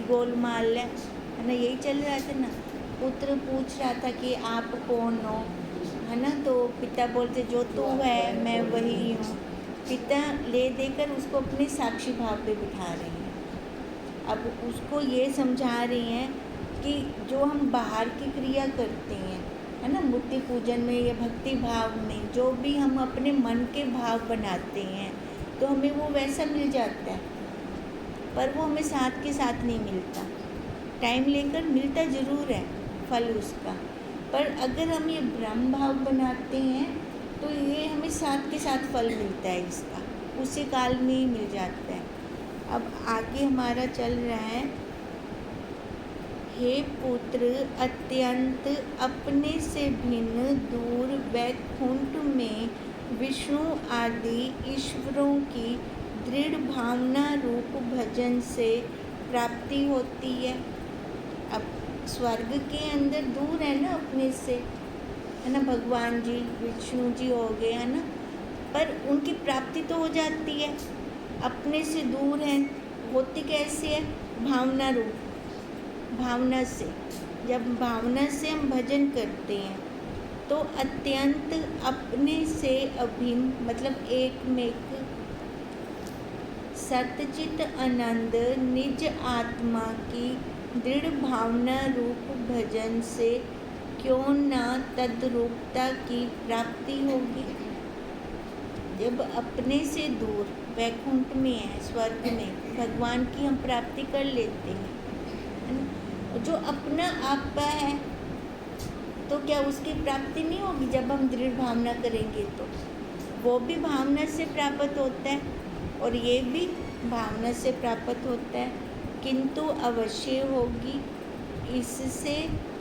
गोलमाल है ना, यही चल रहा था ना। पुत्र पूछ रहा था कि आप कौन हो, है ना, तो पिता बोलते जो तू है मैं वही हूँ। पिता ले देकर उसको अपने साक्षी भाव पे बिठा रहे हैं। अब उसको ये समझा रही हैं कि जो हम बाहर की क्रिया करते हैं, है ना, मूर्ति पूजन में या भक्ति भाव में, जो भी हम अपने मन के भाव बनाते हैं तो हमें वो वैसा मिल जाता है, पर वो हमें साथ के साथ नहीं मिलता। टाइम लेकर मिलता ज़रूर है फल उसका, पर अगर हम ये ब्रह्म भाव बनाते हैं तो ये हमें साथ के साथ फल मिलता है, इसका उसी काल में ही मिल जाता है। अब आगे हमारा चल रहा है, हे पुत्र, अत्यंत अपने से भिन्न दूर वैकुंठ में विष्णु आदि ईश्वरों की दृढ़ भावना रूप भजन से प्राप्ति होती है। अब स्वर्ग के अंदर दूर है ना अपने से, है ना, भगवान जी विष्णु जी हो गए, है ना, पर उनकी प्राप्ति तो हो जाती है। अपने से दूर है, होती कैसे है? भावना रूप, भावना से। जब भावना से हम भजन करते हैं तो अत्यंत अपने से अभिन्न, मतलब एकमेक सतचित आनंद निज आत्मा की दृढ़ भावना रूप भजन से क्यों ना तद्रूपता की प्राप्ति होगी। जब अपने से दूर वैकुंठ में है, स्वर्ग में भगवान की हम प्राप्ति कर लेते हैं, है ना, जो अपना आपा है तो क्या उसकी प्राप्ति नहीं होगी? जब हम दृढ़ भावना करेंगे तो वो भी भावना से प्राप्त होता है और ये भी भावना से प्राप्त होता है, किंतु अवश्य होगी। इससे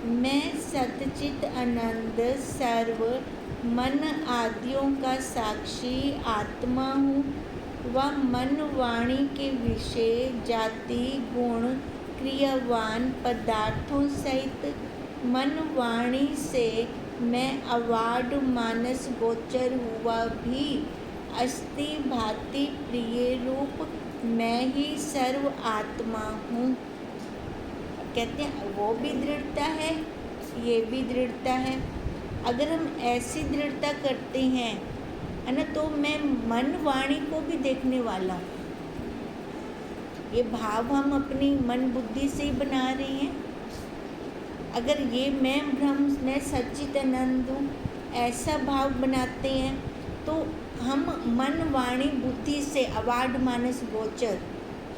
मैं सतचित आनंद सर्व मन आदियों का साक्षी आत्मा हूँ, वह मन वाणी के विषय जाति गुण क्रियावान पदार्थों सहित मन वाणी से मैं अवाढ मानस गोचर हुआ भी अस्ति भाति प्रिय रूप मैं ही सर्व आत्मा हूँ। कहते हैं वो भी दृढ़ता है, ये भी दृढ़ता है। अगर हम ऐसी दृढ़ता करते हैं, है ना, तो मैं मन वाणी को भी देखने वाला हूँ। ये भाव हम अपनी मन बुद्धि से ही बना रहे हैं। अगर ये मैं ब्रह्म, मैं सच्चिदानंद हूँ, ऐसा भाव बनाते हैं तो हम मन वाणी बुद्धि से अवाढ मानस गोचर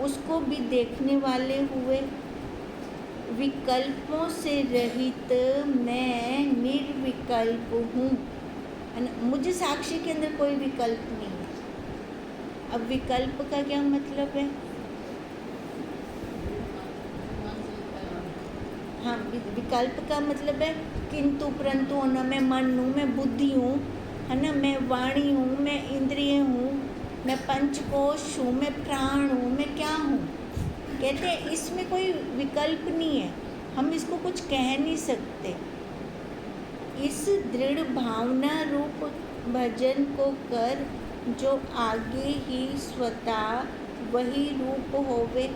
उसको भी देखने वाले हुए। विकल्पों से रहित मैं निर्विकल्प हूँ, मुझे साक्षी के अंदर कोई विकल्प नहीं है। अब विकल्प का क्या मतलब है? हाँ, विकल्प का मतलब है किंतु परंतु होना। मैं मन हूँ, मैं बुद्धि हूँ, है ना, मैं वाणी हूँ, मैं इंद्रिय हूँ, मैं पंचकोश हूँ, मैं प्राण हूँ, मैं क्या हूँ। कहते हैं इसमें कोई विकल्प नहीं है, हम इसको कुछ कह नहीं सकते। इस दृढ़ भावना रूप भजन को कर जो आगे ही स्वतः वही रूप होवे।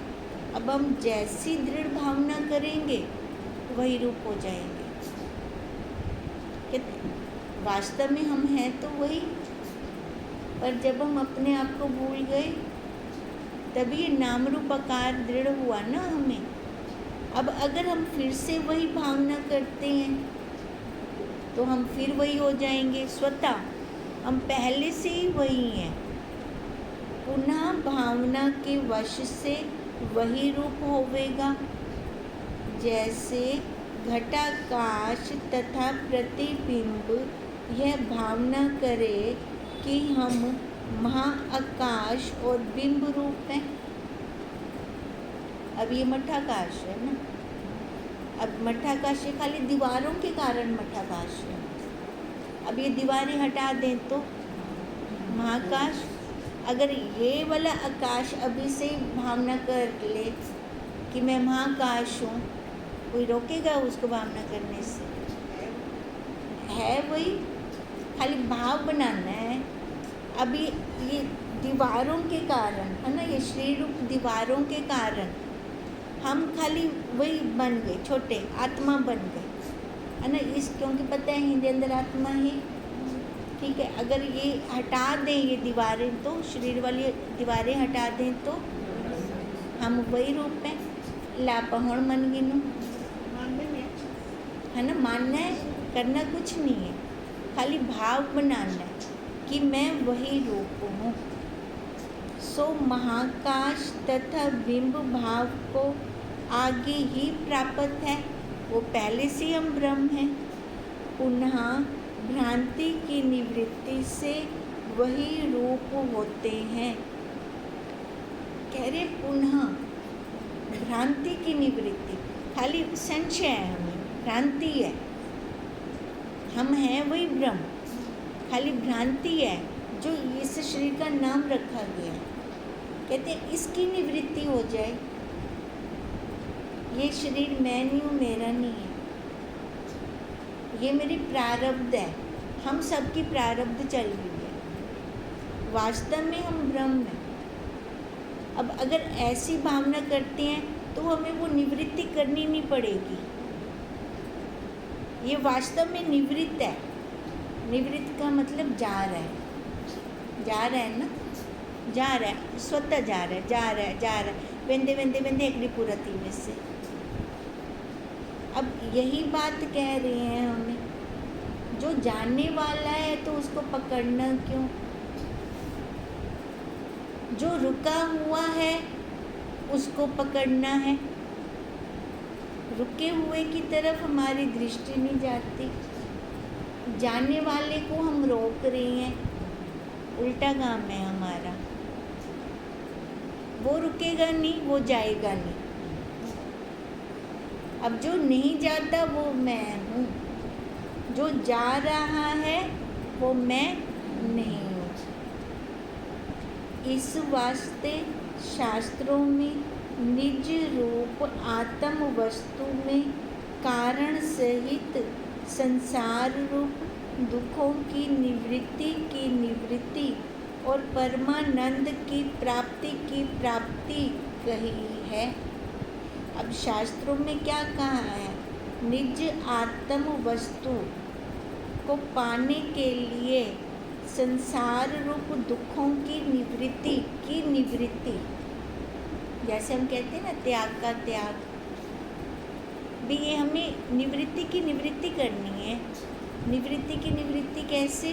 अब हम जैसी दृढ़ भावना करेंगे वही रूप हो जाएंगे। कहते वास्तव में हम हैं तो वही, पर जब हम अपने आप को भूल गए तभी ये नाम रूप आकार दृढ़ हुआ ना हमें। अब अगर हम फिर से वही भावना करते हैं तो हम फिर वही हो जाएंगे स्वतः, हम पहले से ही वही हैं। पुनः भावना के वश से वही रूप होवेगा। जैसे घटाकाश तथा प्रतिबिंब यह भावना करे कि हम महाआकाश और बिंब रूप हैं। अब ये मठाकाश है ना, अब मठाकाश ये खाली दीवारों के कारण मठाकाश है। अब ये दीवारें हटा दें तो महाकाश। अगर ये वाला आकाश अभी से भावना कर ले कि मैं महाकाश हूँ, कोई रोकेगा उसको भावना करने से? है वही, खाली भाव बनाना है। अभी ये दीवारों के कारण, है ना, ये श्री रूप दीवारों के कारण हम खाली वही बन गए, छोटे आत्मा बन गए, है ना। इस क्योंकि पता है हिंदी अंदर आत्मा है, ठीक है। अगर ये हटा दें ये दीवारें, तो शरीर वाली दीवारें हटा दें तो हम वही रूप में लापहोण मन गिनू, है ना। मानना है, करना कुछ नहीं है, खाली भाव बनाना है कि मैं वही रूप हूँ। सो महाकाश तथा बिंब भाव को आगे ही प्राप्त है, वो पहले से हम ब्रह्म हैं। पुनः भ्रांति की निवृत्ति से वही रूप होते हैं। कह रहे पुनः भ्रांति की निवृत्ति, खाली संशय है, हमें भ्रांति है, हम हैं वही ब्रह्म, खाली भ्रांति है जो इस शरीर का नाम रखा गया है। कहते हैं इसकी निवृत्ति हो जाए, ये शरीर मैं नहीं हूँ, मेरा नहीं है, ये मेरी प्रारब्ध है, हम सबकी प्रारब्ध चल रही है, वास्तव में हम ब्रह्म हैं। अब अगर ऐसी भावना करते हैं तो हमें वो निवृत्ति करनी नहीं पड़ेगी, ये वास्तव में निवृत्त है। निवृत्त का मतलब जा रहा है, जा रहा है ना, जा रहा है, स्वतः जा रहा है, जा रहा है, जा रहा है, वेंदे वेंदे वेंदे एकड़ी पूरा तीन से। अब यही बात कह रहे हैं हमें, जो जानने वाला है तो उसको पकड़ना क्यों, जो रुका हुआ है उसको पकड़ना है। रुके हुए की तरफ हमारी दृष्टि नहीं जाती, जाने वाले को हम रोक रहे हैं, उल्टा काम है हमारा। वो रुकेगा नहीं, वो जाएगा नहीं। अब जो नहीं जाता वो मैं हूँ, जो जा रहा है वो मैं नहीं हूँ। इस वास्ते शास्त्रों में निज रूप आत्म वस्तु में कारण सहित संसार रूप दुखों की निवृत्ति और परमानंद की प्राप्ति कही है। अब शास्त्रों में क्या कहा है, निज आत्म वस्तु को पाने के लिए संसार रूप दुखों की निवृत्ति, जैसे हम कहते हैं ना त्याग का त्याग, भी ये हमें निवृत्ति करनी है। निवृत्ति की निवृत्ति कैसे,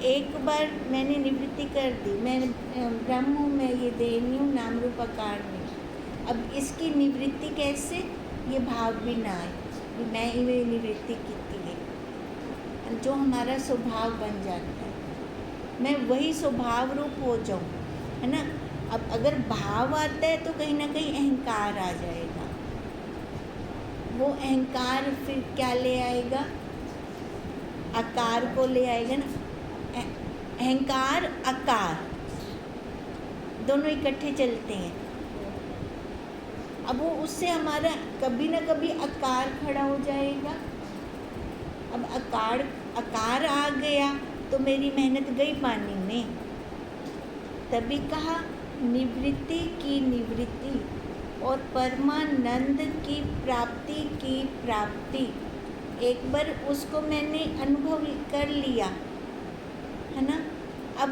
एक बार मैंने निवृत्ति कर दी, मैं ब्रह्म हूँ, मैं ये देह नहीं हूँ, नाम रूप आकार नहीं। अब इसकी निवृत्ति कैसे, ये भाव भी ना आए कि मैं ही वे निवृत्ति की है, जो हमारा स्वभाव बन जाता है, मैं वही स्वभाव रूप हो जाऊँ, है ना। अब अगर भाव आता है तो कहीं ना कहीं अहंकार आ जाएगा, वो अहंकार फिर क्या ले आएगा, आकार को ले आएगा ना। अहंकार आकार दोनों इकट्ठे चलते हैं। अब वो उससे हमारा कभी ना कभी आकार खड़ा हो जाएगा। अब आकार आ गया तो मेरी मेहनत गई पानी में। तभी कहा निवृत्ति की निवृत्ति और परमानंद की प्राप्ति। एक बार उसको मैंने अनुभव कर लिया, है ना, अब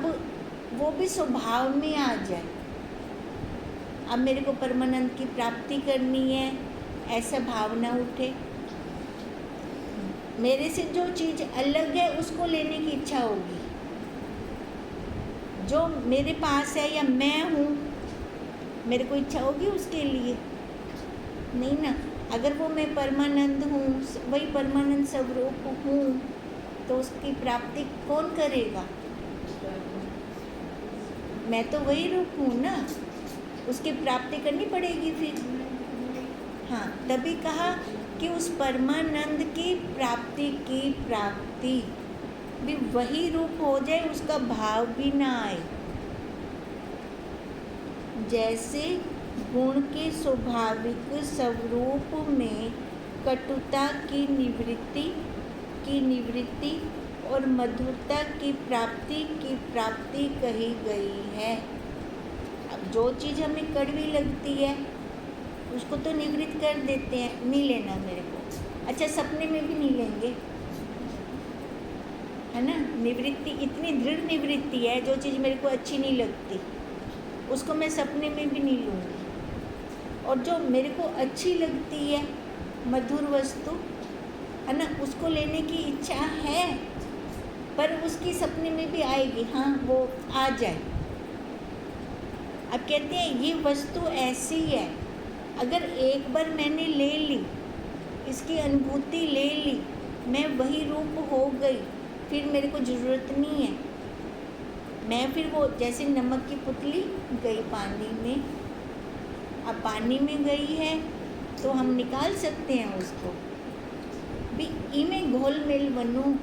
वो भी स्वभाव में आ जाए। अब मेरे को परमानंद की प्राप्ति करनी है, ऐसा भावना उठे, मेरे से जो चीज़ अलग है उसको लेने की इच्छा होगी। जो मेरे पास है या मैं हूँ, मेरे को इच्छा होगी उसके लिए, नहीं ना। अगर वो मैं परमानंद हूँ, वही परमानंद स्वरूप हूँ, तो उसकी प्राप्ति कौन करेगा, मैं तो वही रूप हूँ ना, उसकी प्राप्ति करनी पड़ेगी फिर। हाँ, तभी कहा कि उस परमानंद की प्राप्ति भी वही रूप हो जाए, उसका भाव भी ना आए। जैसे गुण के स्वाभाविक स्वरूप में कटुता की निवृत्ति और मधुरता की प्राप्ति कही गई है। अब जो चीज़ हमें कड़वी लगती है उसको तो निवृत्त कर देते हैं, नहीं लेना मेरे को। अच्छा, सपने में भी नहीं लेंगे, है ना। निवृत्ति इतनी दृढ़ निवृत्ति है, जो चीज़ मेरे को अच्छी नहीं लगती उसको मैं सपने में भी नहीं लूँगी, और जो मेरे को अच्छी लगती है मधुर वस्तु, है ना, उसको लेने की इच्छा है, पर उसकी सपने में भी आएगी, हाँ वो आ जाए। अब कहते हैं ये वस्तु ऐसी है, अगर एक बार मैंने ले ली, इसकी अनुभूति ले ली, मैं वही रूप हो गई, फिर मेरे को ज़रूरत नहीं है। मैं फिर वो जैसे नमक की पुतली गई पानी में, अब पानी में गई है तो हम निकाल सकते हैं उसको भी, इमें घोल मिल बनूं।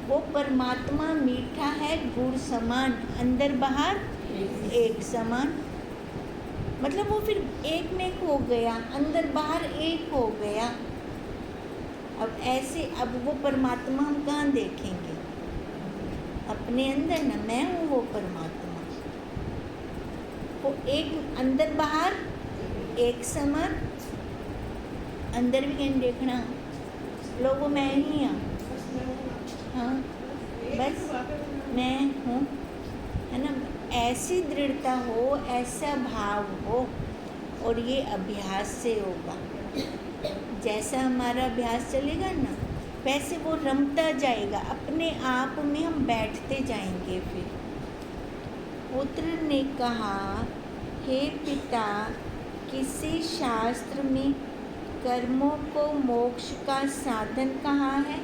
वो परमात्मा मीठा है गुड़ समान, अंदर बाहर एक समान, मतलब वो फिर एक में एक हो गया, अंदर बाहर एक हो गया। अब ऐसे, अब वो परमात्मा हम कहाँ देखेंगे? अपने अंदर ना, मैं हूँ वो परमात्मा, वो एक अंदर बाहर एक समान। अंदर भी कहीं देखना, लोगों मैं ही हूँ, हाँ बस मैं हूँ, है ना। ऐसी दृढ़ता हो, ऐसा भाव हो, और ये अभ्यास से होगा। जैसा हमारा अभ्यास चलेगा ना, वैसे वो रमता जाएगा, अपने आप में हम बैठते जाएंगे। फिर पुत्र ने कहा, हे पिता, किसी शास्त्र में कर्मों को मोक्ष का साधन कहा है?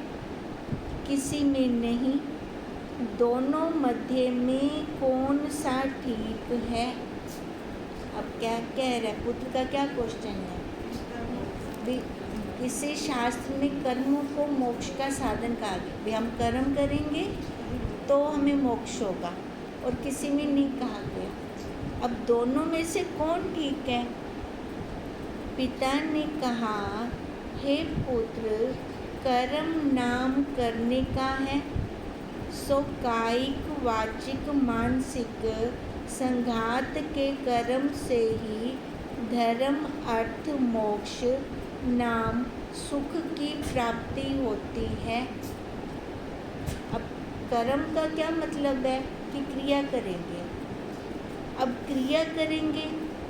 किसी में नहीं। दोनों मध्य में कौन सा ठीक है? अब क्या कह रहा है पुत्र का, क्या क्वेश्चन है? किसी शास्त्र में कर्मों को मोक्ष का साधन कहा गया, भी हम कर्म करेंगे तो हमें मोक्ष होगा, और किसी में नहीं कहा गया। अब दोनों में से कौन ठीक है? पिता ने कहा, हे पुत्र, कर्म नाम करने का है, सो कायिक वाचिक मानसिक संघात के कर्म से ही धर्म अर्थ मोक्ष नाम सुख की प्राप्ति होती है। अब कर्म का क्या मतलब है कि क्रिया करेंगे। अब क्रिया करेंगे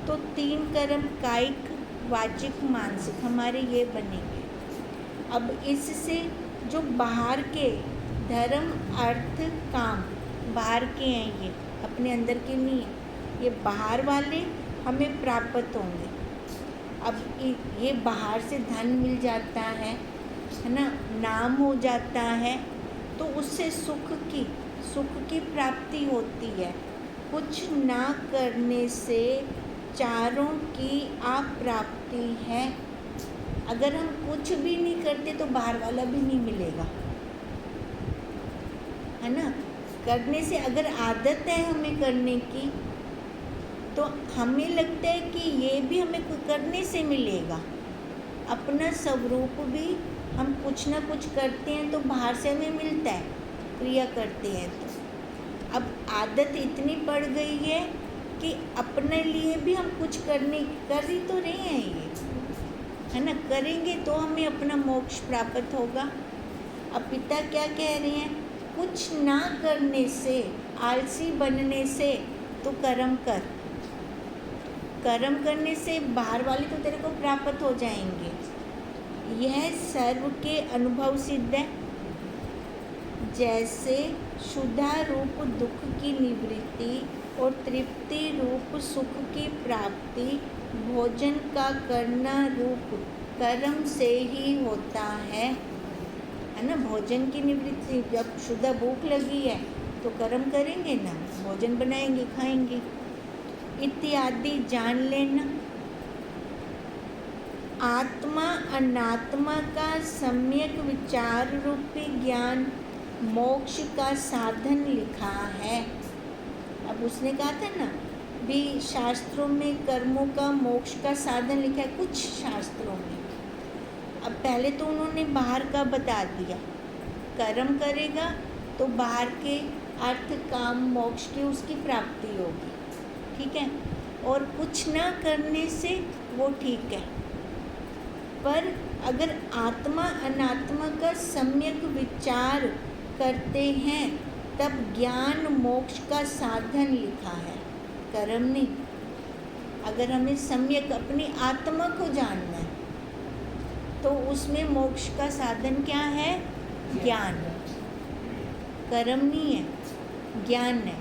तो 3 कर्म कायिक वाचिक मानसिक हमारे ये बनेंगे। अब इससे जो बाहर के धर्म अर्थ काम बाहर के हैं, ये अपने अंदर के नहीं है, ये बाहर वाले हमें प्राप्त होंगे। अब ये बाहर से धन मिल जाता है ना, नाम हो जाता है, तो उससे सुख की प्राप्ति होती है। कुछ ना करने से चारों की अप्राप्ति है। अगर हम कुछ भी नहीं करते तो बाहर वाला भी नहीं मिलेगा, है ना। करने से अगर आदत है हमें करने की, तो हमें लगता है कि ये भी हमें करने से मिलेगा। अपना स्वरूप भी हम कुछ ना कुछ करते हैं तो बाहर से हमें मिलता है, क्रिया करते हैं तो। अब आदत इतनी पड़ गई है कि अपने लिए भी हम कुछ कर ही तो रहे हैं ये, है ना। करेंगे तो हमें अपना मोक्ष प्राप्त होगा। अब पिता क्या कह रहे हैं? कुछ ना करने से, आलसी बनने से तो कर्म कर। कर्म करने से बाहर वाले तो तेरे को प्राप्त हो जाएंगे। यह सर्व के अनुभव सिद्ध है। जैसे शुद्धा रूप दुख की निवृत्ति और तृप्ति रूप सुख की प्राप्ति भोजन का करना रूप कर्म से ही होता है ना। भोजन की निवृत्ति, जब शुद्ध भूख लगी है तो कर्म करेंगे ना, भोजन बनाएंगे, खाएंगे इत्यादि जान लेना। आत्मा अनात्मा का सम्यक विचार रूपी ज्ञान मोक्ष का साधन लिखा है। अब उसने कहा था ना भी शास्त्रों में कर्मों का मोक्ष का साधन लिखा है, कुछ शास्त्रों में। अब पहले तो उन्होंने बाहर का बता दिया, कर्म करेगा तो बाहर के अर्थ काम मोक्ष की उसकी प्राप्ति होगी, ठीक है। और कुछ ना करने से वो ठीक है। पर अगर आत्मा अनात्मा का सम्यक विचार करते हैं तब ज्ञान मोक्ष का साधन लिखा है, कर्म नहीं। अगर हमें सम्यक अपनी आत्मा को जानना है तो उसमें मोक्ष का साधन क्या है? ज्ञान। कर्म नहीं है, ज्ञान है।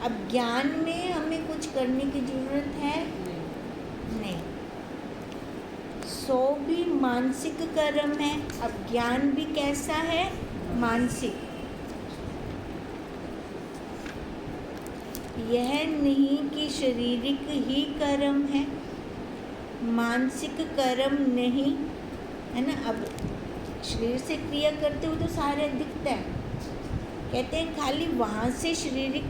अब ज्ञान में हमें कुछ करने की जरूरत है नहीं। 100 भी मानसिक कर्म है। अब ज्ञान भी कैसा है? मानसिक। यह नहीं कि शारीरिक ही कर्म है, मानसिक कर्म नहीं है ना। अब शरीर से क्रिया करते हुए तो सारे दिखता है। कहते हैं खाली वहाँ से शारीरिक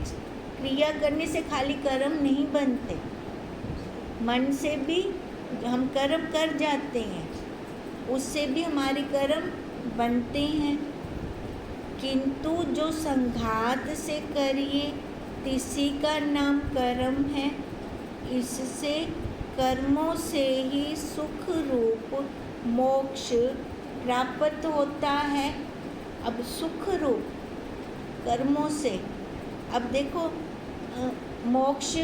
क्रिया करने से खाली कर्म नहीं बनते, मन से भी हम कर्म कर जाते हैं, उससे भी हमारे कर्म बनते हैं। किंतु जो संघात से करिए तिसी का नाम कर्म है। इससे कर्मों से ही सुख रूप मोक्ष प्राप्त होता है। अब सुख रूप कर्मों से, अब देखो मोक्ष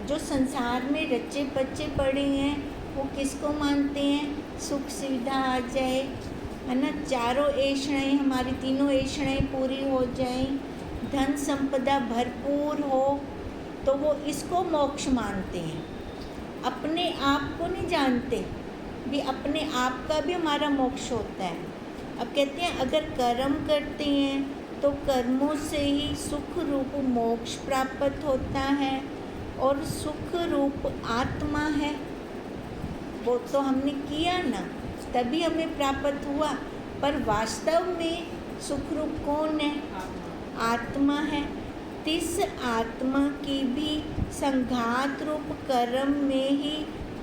जो संसार में रचे बच्चे पड़े हैं वो किसको मानते हैं? सुख सुविधा आ जाए, है ना, चारों ऐषणाएं, हमारी तीनों ऐषणाएं पूरी हो जाएं, धन संपदा भरपूर हो, तो वो इसको मोक्ष मानते हैं। अपने आप को नहीं जानते भी अपने आप का भी हमारा मोक्ष होता है। अब कहते हैं अगर कर्म करते हैं तो कर्मों से ही सुख रूप मोक्ष प्राप्त होता है, और सुख रूप आत्मा है वो तो हमने किया ना, तभी हमें प्राप्त हुआ। पर वास्तव में सुख रूप कौन है? आत्मा है। तिस आत्मा की भी संघात रूप कर्म में ही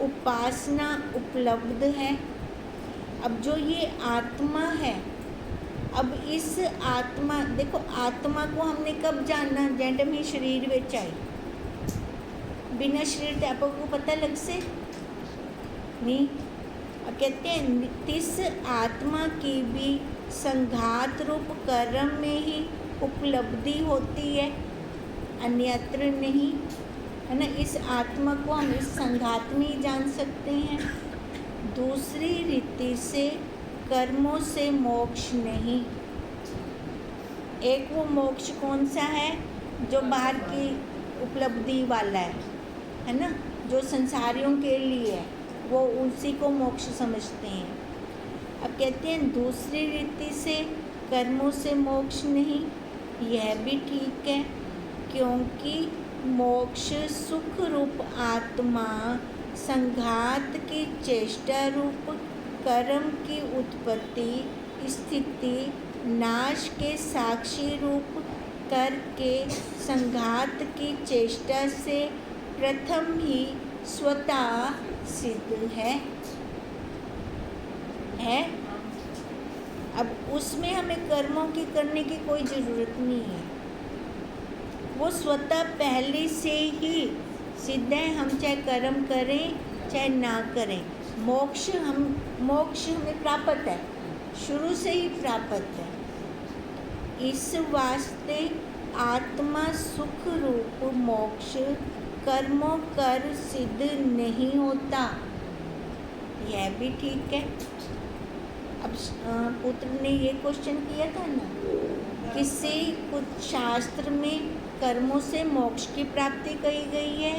उपासना उपलब्ध है। अब जो ये आत्मा है, अब इस आत्मा, देखो आत्मा को हमने कब जाना? जैसे में शरीर में आई, बिना शरीर के आपको पता लग से नहीं। अब कहते हैं तिस आत्मा की भी संघात रूप कर्म में ही उपलब्धि होती है, अन्यत्र नहीं, है ना। इस आत्मा को हम इस संघात में ही जान सकते हैं। दूसरी रीति से कर्मों से मोक्ष नहीं। एक वो मोक्ष कौन सा है? जो बाहर की उपलब्धि वाला है ना, जो संसारियों के लिए है, वो उसी को मोक्ष समझते हैं। अब कहते हैं दूसरी रीति से कर्मों से मोक्ष नहीं। यह भी ठीक है, क्योंकि मोक्ष सुख रूप आत्मा संघात की चेष्टा रूप कर्म की उत्पत्ति स्थिति नाश के साक्षी रूप करके संघात की चेष्टा से प्रथम ही स्वतः सिद्ध है। अब उसमें हमें कर्मों की करने की कोई ज़रूरत नहीं है, वो स्वतः पहले से ही सिद्ध है। हम चाहे कर्म करें चाहे ना करें, मोक्ष हमें प्राप्त है, शुरू से ही प्राप्त है। इस वास्ते आत्मा सुख रूप मोक्ष कर्मों कर सिद्ध नहीं होता। यह भी ठीक है। अब पुत्र ने ये क्वेश्चन किया था ना, किसी कुछ शास्त्र में कर्मों से मोक्ष की प्राप्ति कही गई है,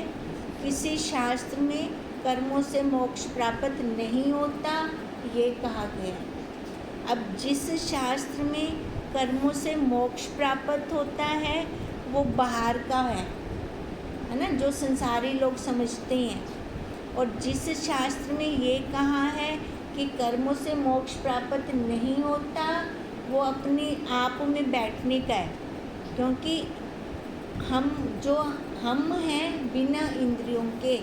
किसी शास्त्र में कर्मों से मोक्ष प्राप्त नहीं होता, ये कहा गया। अब जिस शास्त्र में कर्मों से मोक्ष प्राप्त होता है वो बाहर का है ना, जो संसारी लोग समझते हैं। और जिस शास्त्र में ये कहा है कि कर्मों से मोक्ष प्राप्त नहीं होता, वो अपने आप में बैठने का है, क्योंकि हम हैं बिना इंद्रियों के,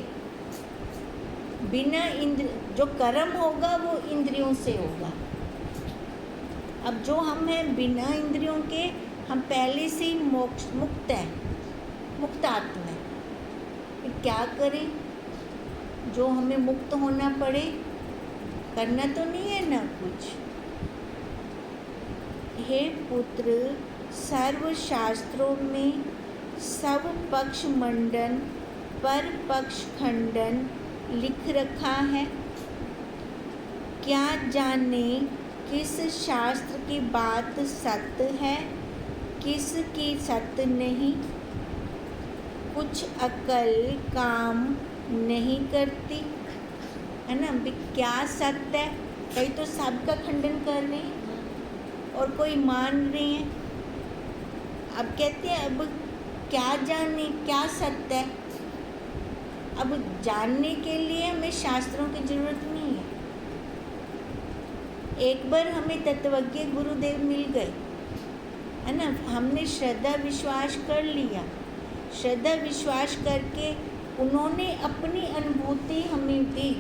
जो कर्म होगा वो इंद्रियों से होगा। अब जो हम हैं बिना इंद्रियों के, हम पहले से ही मोक्ष मुक्त हैं, मुक्त आत्मा है। फिर क्या करें? जो हमें मुक्त होना पड़े, करना तो नहीं है ना कुछ। हे पुत्र, सर्व शास्त्रों में सब पक्ष मंडन पर पक्ष खंडन लिख रखा है। क्या जाने किस शास्त्र की बात सत्य है, किस की सत्य नहीं। कुछ अकल काम नहीं करती, है ना। भी क्या सत्य है, कई तो सबका खंडन कर रहे हैं और कोई मान रहे हैं। अब कहते हैं अब क्या जाने क्या सत्य है। अब जानने के लिए हमें शास्त्रों की जरूरत नहीं है। एक बार हमें तत्वज्ञ गुरुदेव मिल गए, है ना, हमने श्रद्धा विश्वास कर लिया। श्रद्धा विश्वास करके उन्होंने अपनी अनुभूति हमें दी,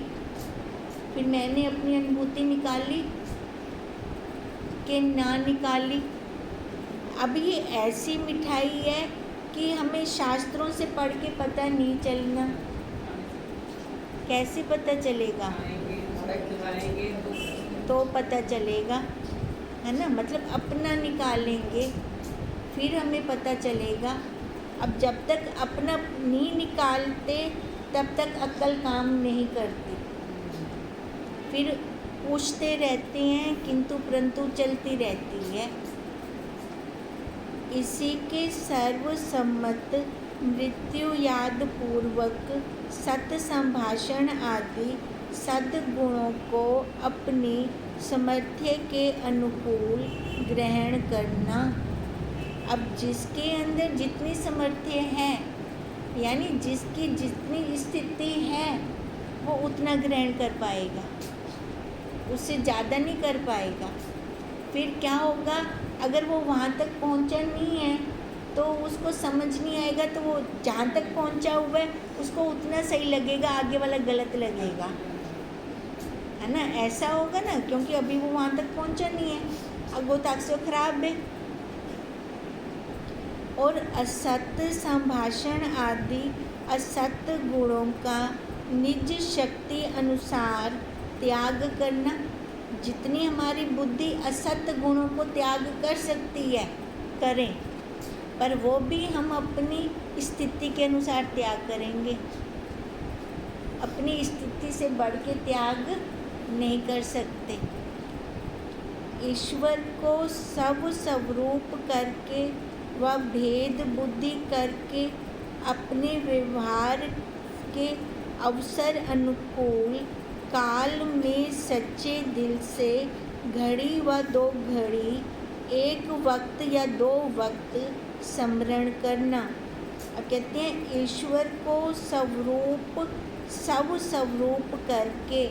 फिर मैंने अपनी अनुभूति निकाली कि ना निकाली। अब ये ऐसी मिठाई है कि हमें शास्त्रों से पढ़ के पता नहीं चलना। कैसे पता चलेगा? तो पता चलेगा, है ना। मतलब अपना निकालेंगे फिर हमें पता चलेगा। अब जब तक अपना नहीं निकालते तब तक अक्ल काम नहीं करती। फिर पूछते रहते हैं किंतु परंतु चलती रहती है। इसी के सर्वसम्मत मृत्यु याद पूर्वक सत संभाषण आदि सद्गुणों को अपनी सामर्थ्य के अनुकूल ग्रहण करना। अब जिसके अंदर जितनी सामर्थ्य है, यानी जिसकी जितनी स्थिति है, वो उतना ग्रहण कर पाएगा, उससे ज़्यादा नहीं कर पाएगा। फिर क्या होगा, अगर वो वहाँ तक पहुँचा नहीं है तो उसको समझ नहीं आएगा, तो वो जहाँ तक पहुँचा हुआ है उसको उतना सही लगेगा, आगे वाला गलत लगेगा, है ना। ऐसा होगा ना, क्योंकि अभी वो वहाँ तक पहुँचा नहीं है, अब वो तक से खराब है। और असत्य संभाषण आदि असत्य गुणों का निज शक्ति अनुसार त्याग करना। जितनी हमारी बुद्धि असत्य गुणों को त्याग कर सकती है करें, पर वो भी हम अपनी स्थिति के अनुसार त्याग करेंगे। अपनी स्थिति से बढ़ के त्याग नहीं कर सकते। ईश्वर को सब स्वरूप करके व भेद बुद्धि करके अपने व्यवहार के अवसर अनुकूल काल में सच्चे दिल से घड़ी व 2 घड़ी, एक वक्त या 2 वक्त स्मरण करना। अब कहते हैं ईश्वर को सब स्वरूप करके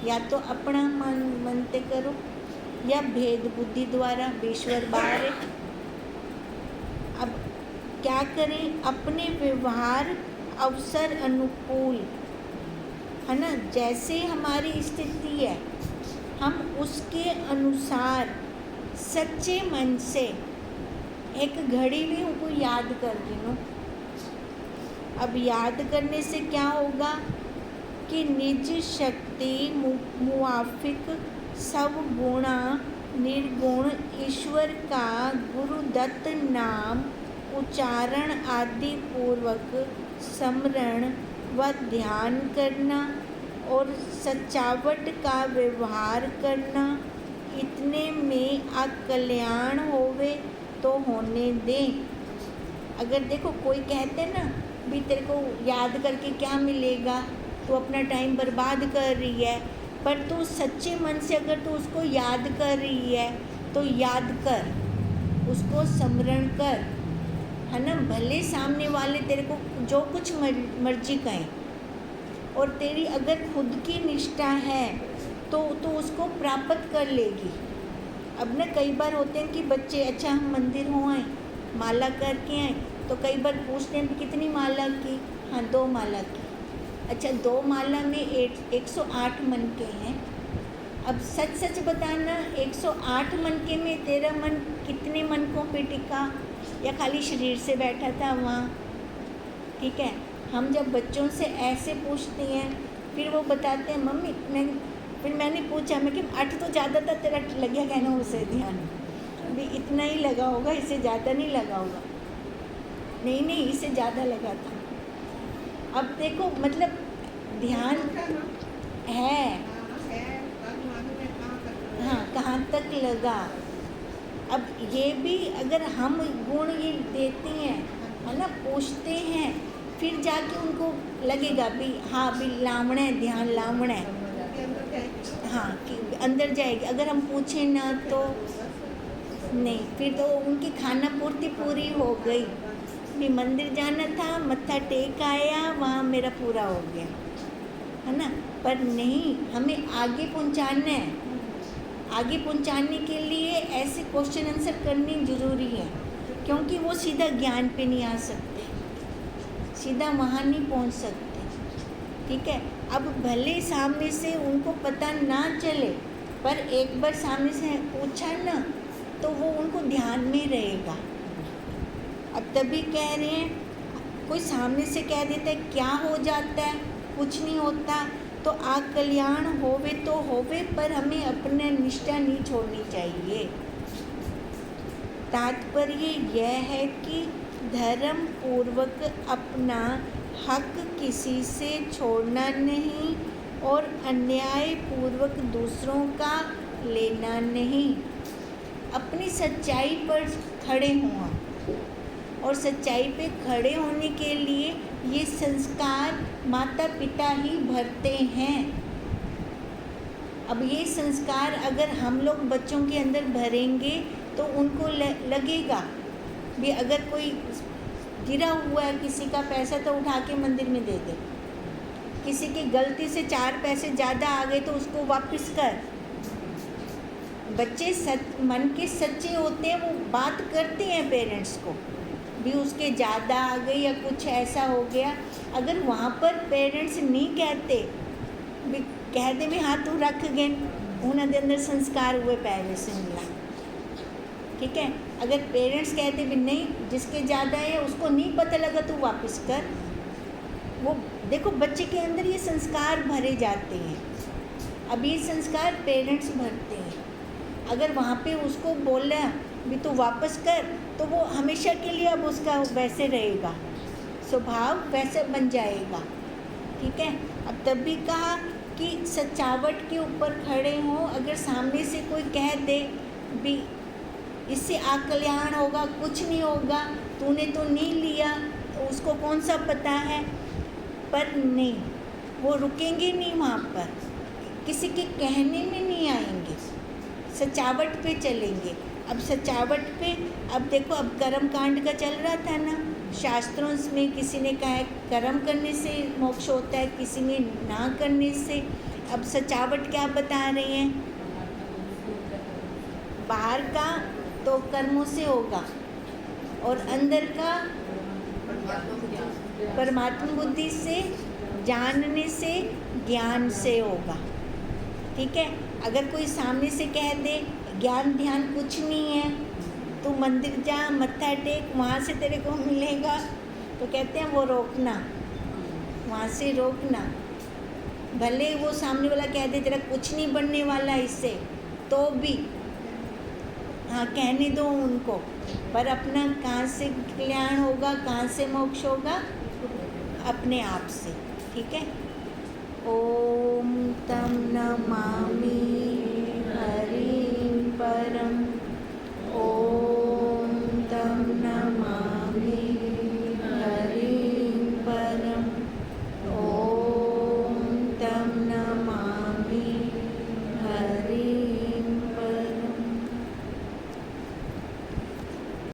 या तो अपना मानते करो या भेद बुद्धि द्वारा ईश्वर बाहर है। अब क्या करें, अपने व्यवहार अवसर अनुकूल, है ना, जैसे हमारी स्थिति है हम उसके अनुसार सच्चे मन से एक घड़ी भी उनको याद कर लो। अब याद करने से क्या होगा कि निज शक्ति मुआफिक सब गुणा निर्गुण ईश्वर का गुरुदत्त नाम उच्चारण आदि पूर्वक स्मरण व ध्यान करना और सचावट का व्यवहार करना। इतने में अकल्याण होवे तो होने दें। अगर देखो कोई कहते ना भी तेरे को याद करके क्या मिलेगा, तू अपना टाइम बर्बाद कर रही है, पर तू सच्चे मन से अगर तू उसको याद कर रही है तो याद कर, उसको स्मरण कर, है ना। भले सामने वाले तेरे को जो कुछ मर्जी कहें, और तेरी अगर खुद की निष्ठा है तो उसको प्राप्त कर लेगी। अब ना कई बार होते हैं कि बच्चे, अच्छा हम मंदिर हो आए, माला करके आए, तो कई बार पूछते हैं कितनी माला की, हाँ 2 माला की। अच्छा 2 माला में 108 मन के हैं। अब सच सच बताना, 108 मन के में तेरा मन कितने मनकों पे टिका, या खाली शरीर से बैठा था वहाँ, ठीक है। हम जब बच्चों से ऐसे पूछते हैं, फिर वो बताते हैं मम्मी फिर मैंने पूछा, मैं कि 8 तो ज़्यादा था, तेरा लग गया कहना उसे ध्यान, अभी इतना ही लगा होगा, इससे ज़्यादा नहीं लगा होगा। नहीं इससे ज़्यादा लगा था। अब देखो मतलब ध्यान है, हाँ कहाँ तक लगा। अब ये भी अगर हम गुण ये देते हैं, है ना, पूछते हैं, फिर जाके उनको लगेगा भी हाँ भी लावण है, ध्यान लावण है, हाँ कि अंदर जाएगी। अगर हम पूछें ना तो नहीं, फिर तो उनकी खाना पूर्ति पूरी हो गई, भी मंदिर जाना था, मत्था टेक आया, वहाँ मेरा पूरा हो गया, है ना। पर नहीं, हमें आगे पहुँचाना है। आगे पहुँचाने के लिए ऐसे क्वेश्चन आंसर करनी ज़रूरी है, क्योंकि वो सीधा ज्ञान पे नहीं आ सकते, सीधा वहाँ नहीं पहुँच सकते, ठीक है। अब भले सामने से उनको पता ना चले, पर एक बार सामने से पूछा ना तो वो उनको ध्यान में रहेगा। अब तभी कह रहे हैं, कोई सामने से कह देता है क्या हो जाता है, कुछ नहीं होता, तो कल्याण होवे तो होवे, पर हमें अपने निष्ठा नहीं छोड़नी चाहिए। तात्पर्य यह है कि धर्म पूर्वक अपना हक किसी से छोड़ना नहीं और अन्याय पूर्वक दूसरों का लेना नहीं। अपनी सच्चाई पर खड़े हों, और सच्चाई पे खड़े होने के लिए ये संस्कार माता पिता ही भरते हैं। अब ये संस्कार अगर हम लोग बच्चों के अंदर भरेंगे तो उनको लगेगा भी अगर कोई गिरा हुआ है किसी का पैसा तो उठा के मंदिर में दे दे, किसी की गलती से 4 पैसे ज़्यादा आ गए तो उसको वापस कर। बच्चे मन के सच्चे होते हैं, वो बात करते हैं पेरेंट्स को भी उसके ज़्यादा आ गई या कुछ ऐसा हो गया। अगर वहाँ पर पेरेंट्स नहीं कहते भी कह दे भी हाँ तू रख गए, उन्होंने अंदर संस्कार हुए पहले से मिला, ठीक है। अगर पेरेंट्स कहते भी नहीं, जिसके ज़्यादा है उसको नहीं पता लगा तो वापस कर, वो देखो बच्चे के अंदर ये संस्कार भरे जाते हैं। अब ये संस्कार पेरेंट्स भरते हैं। अगर वहाँ पे उसको बोला भी तो वापस कर, तो वो हमेशा के लिए अब उसका वैसे रहेगा, स्वभाव वैसे बन जाएगा, ठीक है। अब तब भी कहा कि सच्चावट के ऊपर खड़े हों। अगर सामने से कोई कह दे भी इससे कल्याण होगा, कुछ नहीं होगा, तूने तो नहीं लिया, उसको कौन सा पता है, पर नहीं, वो रुकेंगे नहीं वहाँ पर, किसी के कहने में नहीं आएंगे, सच्चावट पे चलेंगे। अब सच्चावट पे, अब देखो अब कर्म कांड का चल रहा था ना, शास्त्रों में किसी ने कहा है कर्म करने से मोक्ष होता है, किसी ने ना करने से। अब सच्चावट क्या बता रहे हैं, बाहर का तो कर्मों से होगा और अंदर का परमात्मा बुद्धि से, जानने से, ज्ञान से होगा, ठीक है। अगर कोई सामने से कह दे ज्ञान ध्यान कुछ नहीं है, तू मंदिर जा, मत्था टेक, वहाँ से तेरे को मिलेगा, तो कहते हैं वो रोकना, वहाँ से रोकना। भले वो सामने वाला कह दे तेरा कुछ नहीं बनने वाला इससे, तो भी हाँ कहने दो उनको, पर अपना कहाँ से कल्याण होगा, कहाँ से मोक्ष होगा, अपने आप से, ठीक है। ओम